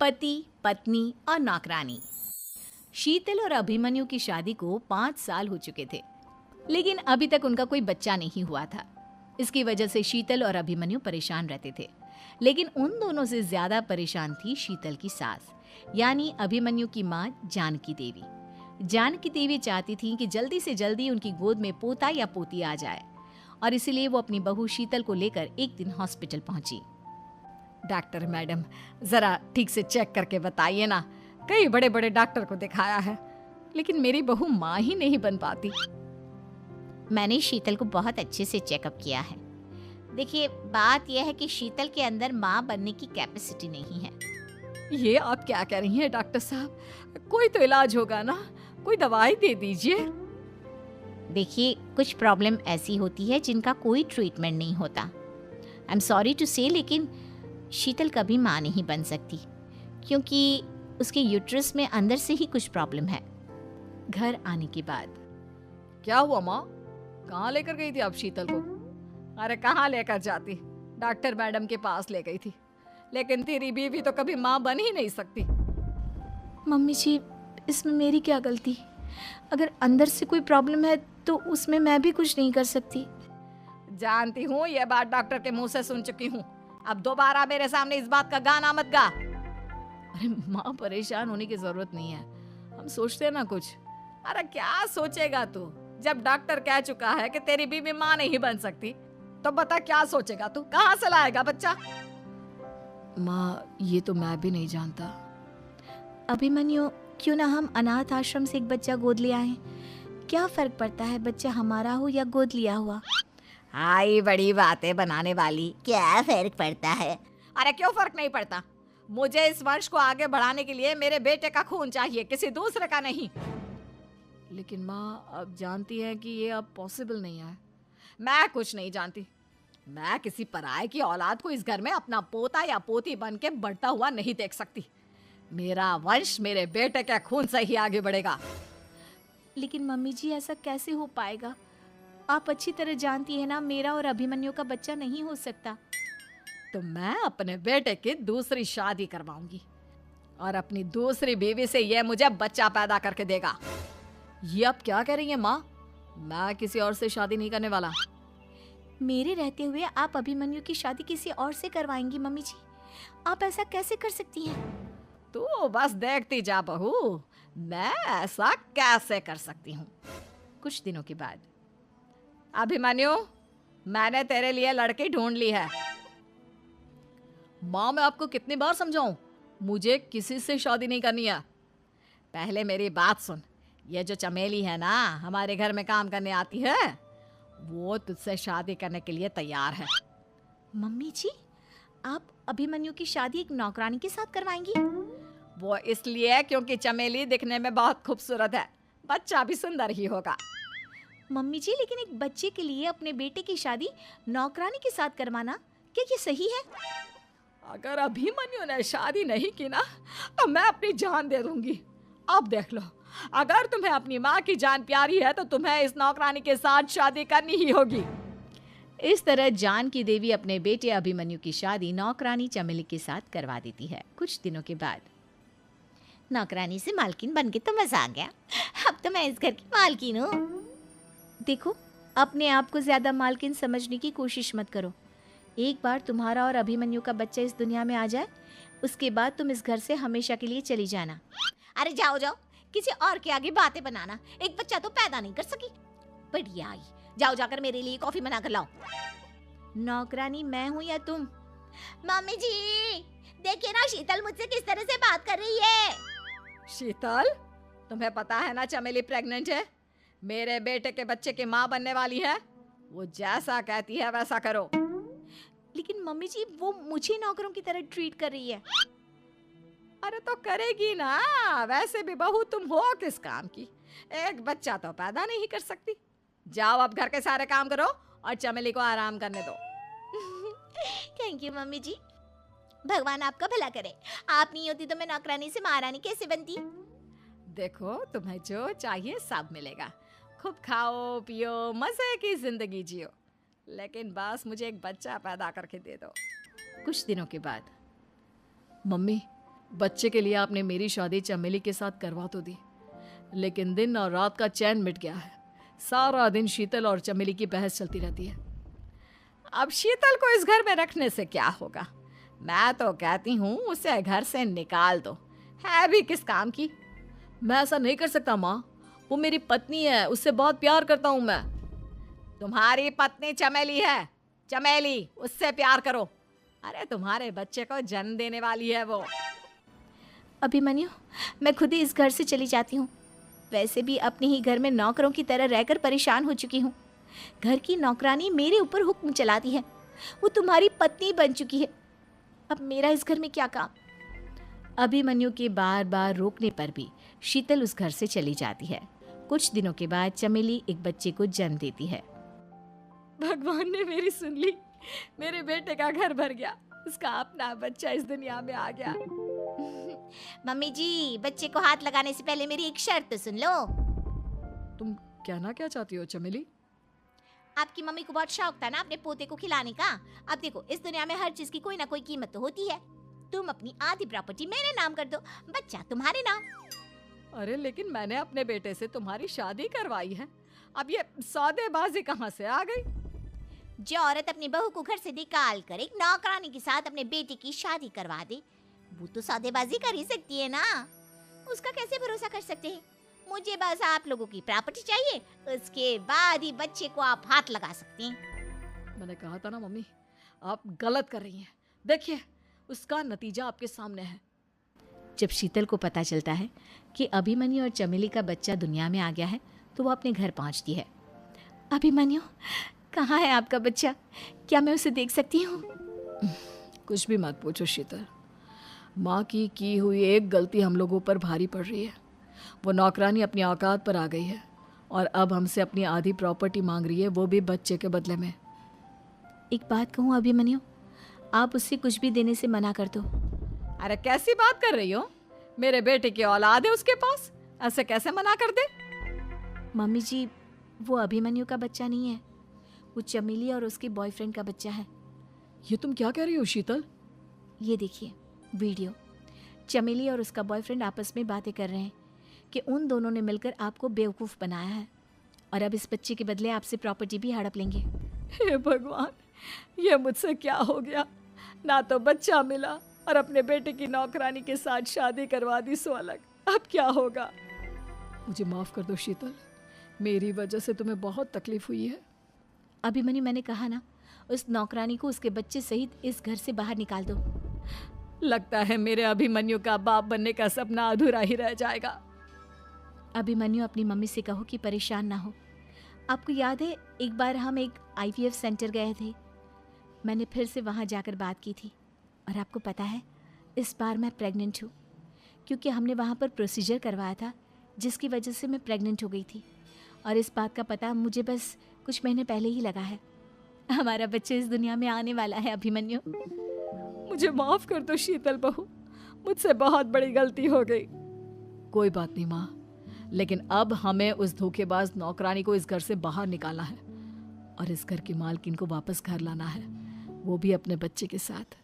पति, पत्नी और नौकरानी। शीतल और अभिमन्यु की शादी को 5 साल हो चुके थे, लेकिन अभी तक उनका कोई बच्चा नहीं हुआ था। इसकी वजह से शीतल और अभिमन्यु परेशान रहते थे, लेकिन उन दोनों से ज्यादा परेशान थी शीतल की सास, यानी अभिमन्यु की माँ जानकी देवी। जानकी देवी चाहती थी कि जल्दी से जल्दी उनकी गोद में पोता या पोती आ जाए, और इसीलिए वो अपनी बहू शीतल को लेकर एक दिन हॉस्पिटल पहुंची। डॉक्टर मैडम, जरा ठीक से चेक करके बताइए ना। कई बड़े बड़े डॉक्टर को दिखाया है, लेकिन मेरी बहू माँ ही नहीं बन पाती। मैंने शीतल को बहुत अच्छे से चेकअप किया है। देखिए, बात यह है कि शीतल के अंदर माँ बनने की कैपेसिटी नहीं है। ये आप क्या कह रही हैं डॉक्टर साहब? कोई तो इलाज होगा ना, कोई दवाई दे दीजिए। देखिए, कुछ प्रॉब्लम ऐसी होती है जिनका कोई ट्रीटमेंट नहीं होता। आई एम सॉरी टू से, लेकिन शीतल कभी माँ नहीं बन सकती, क्योंकि उसके यूट्रस में अंदर से ही कुछ प्रॉब्लम है। घर आने के बाद क्या हुआ माँ? कहाँ लेकर गई थी आप शीतल को? अरे कहाँ लेकर जाती, डॉक्टर मैडम के पास ले गई थी, लेकिन तेरी बीवी तो कभी माँ बन ही नहीं सकती। मम्मी जी, इसमें मेरी क्या गलती? अगर अंदर से कोई प्रॉब्लम है तो उसमें मैं भी कुछ नहीं कर सकती। जानती हूँ, ये बात डॉक्टर के मुंह से सुन चुकी हूँ। अब दोबारा मेरे सामने इस बात का गाना मत गा। अरे माँ, परेशान होने की जरूरत नहीं है, हम सोचते हैं ना कुछ। अरे क्या सोचेगा तू? जब डॉक्टर कह चुका है कि तेरी बीवी माँ नहीं बन सकती, तो बता क्या सोचेगा तू? कहाँ से लाएगा बच्चा? माँ, ये तो मैं भी नहीं जानता। अभिमन्यु, क्यों ना हम अनाथ आश्रम से एक बच्चा गोद ले आए? क्या फर्क पड़ता है बच्चा हमारा हो या गोद लिया हुआ? हाय, बड़ी बातें बनाने वाली। क्या फर्क पड़ता है? अरे क्यों फर्क नहीं पड़ता? मुझे इस वंश को आगे बढ़ाने के लिए मेरे बेटे का खून चाहिए, किसी दूसरे का नहीं। लेकिन माँ, आप जानती हैं कि ये अब पॉसिबल नहीं है। मैं कुछ नहीं जानती। मैं किसी पराये की औलाद को इस घर में अपना पोता या पोती बन के बढ़ता हुआ नहीं देख सकती। मेरा वंश मेरे बेटे के खून से ही आगे बढ़ेगा। लेकिन मम्मी जी, ऐसा कैसे हो पाएगा? आप अच्छी तरह जानती है ना, मेरा और अभिमन्यु का बच्चा नहीं हो सकता। तो मैं अपने बेटे की दूसरी शादी करवाऊंगी, और अपनी दूसरी बीवी से ये मुझे बच्चा पैदा करके देगा। ये आप क्या कह रही हैं माँ? मैं किसी और से शादी नहीं करने वाला। मेरे रहते हुए आप अभिमन्यु की शादी किसी और से करवाएंगी? मम्मी जी, आप ऐसा कैसे कर सकती हैं? तू बस देखती जा बहू, मैं ऐसा कैसे कर सकती हूँ। कुछ दिनों के बाद, अभिमन्यु, मैंने तेरे लिए लड़की ढूंढ ली है। माँ, मैं आपको कितनी बार समझाऊं, मुझे किसी से शादी नहीं करनी है। पहले मेरी बात सुन। ये जो चमेली है ना, हमारे घर में काम करने आती है, वो तुझसे शादी करने के लिए तैयार है। मम्मी जी, आप अभिमन्यु की शादी एक नौकरानी के साथ करवाएंगी? वो इसलिए क्योंकि चमेली दिखने में बहुत खूबसूरत है, बच्चा भी सुंदर ही होगा। मम्मी जी, लेकिन एक बच्चे के लिए अपने बेटे की शादी नौकरानी के साथ करवाना, क्या ये सही है? अगर अभिमन्यु ने शादी नहीं की ना, तो मैं अपनी जान दे दूंगी। अब देख लो, अगर तुम्हें अपनी माँ की जान प्यारी है तो तुम्हें इस नौकरानी के साथ शादी करनी ही होगी। इस तरह जानकी देवी अपने बेटे अभिमन्यु की शादी नौकरानी चमेली के साथ करवा देती है। कुछ दिनों के बाद, नौकरानी से मालकिन बन के तो मजा आ गया। अब तो मैं इस घर की मालकिन हूँ। देखो, अपने आप को ज्यादा मालकिन समझने की कोशिश मत करो। एक बार तुम्हारा और अभिमन्यु का बच्चा इस दुनिया में आ जाए, उसके बाद तुम इस घर से हमेशा के लिए चली जाना। अरे जाओ जाओ, किसी और के आगे बातें बनाना। एक बच्चा तो पैदा नहीं कर सकी, बढ़िया आई। जाओ, जाकर मेरे लिए कॉफी बना कर लाओ। नौकरानी मैं हूँ या तुम? मम्मी जी, देखिए ना शीतल मुझसे किस तरह से बात कर रही है। शीतल, तुम्हें पता है ना चमेली प्रेग्नेंट है, मेरे बेटे के बच्चे की माँ बनने वाली है। वो जैसा कहती है वैसा करो। लेकिन मम्मी जी, वो मुझे नौकरों की तरह ट्रीट कर रही है। अरे तो करेगी ना, वैसे भी बहू तुम हो किस काम की? एक बच्चा तो पैदा नहीं कर सकती। जाओ, अब घर के सारे काम करो और चमेली को आराम करने दो। थैंक यू मम्मी जी, भगवान आपका भला करे। आप नहीं होती तो मैं नौकरानी से महारानी कैसे बनती? देखो, तुम्हें जो चाहिए सब मिलेगा। खूब खाओ पियो, मजे की जिंदगी जियो, लेकिन बस मुझे एक बच्चा पैदा करके दे दो। कुछ दिनों के बाद, मम्मी, बच्चे के लिए आपने मेरी शादी चमेली के साथ करवा तो दी, लेकिन दिन और रात का चैन मिट गया है। सारा दिन शीतल और चमेली की बहस चलती रहती है। अब शीतल को इस घर में रखने से क्या होगा? मैं तो कहती हूँ उसे घर से निकाल दो, है भी किस काम की। मैं ऐसा नहीं कर सकता माँ, वो मेरी पत्नी है, उससे बहुत प्यार करता हूँ मैं। तुम्हारी पत्नी चमेली है, चमेली, उससे प्यार करो। अरे तुम्हारे बच्चे को जन्म देने वाली है वो। अभिमन्यु, मैं खुद ही इस घर से चली जाती हूँ। वैसे भी अपने ही घर में नौकरों की तरह रहकर परेशान हो चुकी हूँ। घर की नौकरानी मेरे ऊपर हुक्म चलाती है, वो तुम्हारी पत्नी बन चुकी है। अब मेरा इस घर में क्या काम? अभिमन्यु के बार बार रोकने पर भी शीतल उस घर से चली जाती है। कुछ दिनों के बाद चमेली एक बच्चे को जन्म देती है। भगवान ने मेरी सुन ली, मेरे बेटे का घर भर गया, उसका अपना बच्चा इस दुनिया में आ गया। मम्मी जी, बच्चे को हाथ लगाने से पहले मेरी एक शर्त तो सुन लो। तुम कहना क्या चाहती हो चमेली? आपकी मम्मी को बहुत शौक था ना अपने पोते को खिलाने का। अब देखो, इस दुनिया में हर चीज की कोई ना कोई कीमत तो होती है। तुम अपनी आधी प्रॉपर्टी मेरे नाम कर दो, बच्चा तुम्हारे नाम। अरे लेकिन मैंने अपने बेटे से तुम्हारी शादी करवाई है, अब ये सौदेबाजी कहाँ से आ गई? जो औरत अपनी बहू को घर से निकाल कर एक नौकरानी के साथ अपने बेटे की शादी करवा दे, वो तो सौदेबाजी कर ही सकती है ना। उसका कैसे भरोसा कर सकते हैं? मुझे बस आप लोगों की प्रॉपर्टी चाहिए, उसके बाद ही बच्चे को आप हाथ लगा सकते हैं। मैंने कहा था ना मम्मी, आप गलत कर रही हैं। देखिए, उसका नतीजा आपके सामने है। जब शीतल को पता चलता है कि अभिमन्यु और चमेली का बच्चा दुनिया में आ गया है, तो वो अपने घर पहुंचती है। अभिमन्यु, कहाँ है आपका बच्चा? क्या मैं उसे देख सकती हूँ? कुछ भी मत पूछो शीतल, माँ की हुई एक गलती हम लोगों पर भारी पड़ रही है। वो नौकरानी अपनी औकात पर आ गई है और अब हमसे अपनी आधी प्रॉपर्टी मांग रही है, वो भी बच्चे के बदले में। एक बात कहूँ अभिमन्यु, आप उससे कुछ भी देने से मना कर दो। अरे कैसी बात कर रही हो? मेरे बेटे की औलाद है उसके पास, ऐसे कैसे मना कर दे? मम्मी जी, वो अभिमन्यु का बच्चा नहीं है, वो चमेली और उसके बॉयफ्रेंड का बच्चा है। ये तुम क्या कह रही हो शीतल? ये देखिए वीडियो। चमेली और उसका बॉयफ्रेंड आपस में बातें कर रहे हैं कि उन दोनों ने मिलकर आपको बेवकूफ़ बनाया है और अब इस बच्चे के बदले आपसे प्रॉपर्टी भी हड़प लेंगे। हे भगवान, ये मुझसे क्या हो गया? ना तो बच्चा मिला और अपने बेटे की नौकरानी के साथ शादी करवा दी सो अलग। अब क्या होगा? मुझे माफ कर दो शीतल, मेरी वजह से तुम्हें बहुत तकलीफ हुई है। अभिमन्यु, मैंने कहा ना, उस नौकरानी को उसके बच्चे सहित इस घर से बाहर निकाल दो। लगता है मेरे अभिमन्यु का बाप बनने का सपना अधूरा ही रह जाएगा। अभिमन्यु, अपनी मम्मी से कहो कि परेशान ना हो। आपको याद है एक बार हम एक IVF सेंटर गए थे, मैंने फिर से वहाँ जाकर बात की थी और आपको पता है इस बार मैं प्रेग्नेंट हूँ, क्योंकि हमने वहाँ पर प्रोसीजर करवाया था जिसकी वजह से मैं प्रेग्नेंट हो गई थी और इस बात का पता मुझे बस कुछ महीने पहले ही लगा है। हमारा बच्चा इस दुनिया में आने वाला है अभिमन्यु। मुझे माफ कर दो शीतल बहू, मुझसे बहुत बड़ी गलती हो गई। कोई बात नहीं माँ, लेकिन अब हमें उस धोखेबाज नौकरानी को इस घर से बाहर निकालना है और इस घर की मालकिन को वापस घर लाना है, वो भी अपने बच्चे के साथ।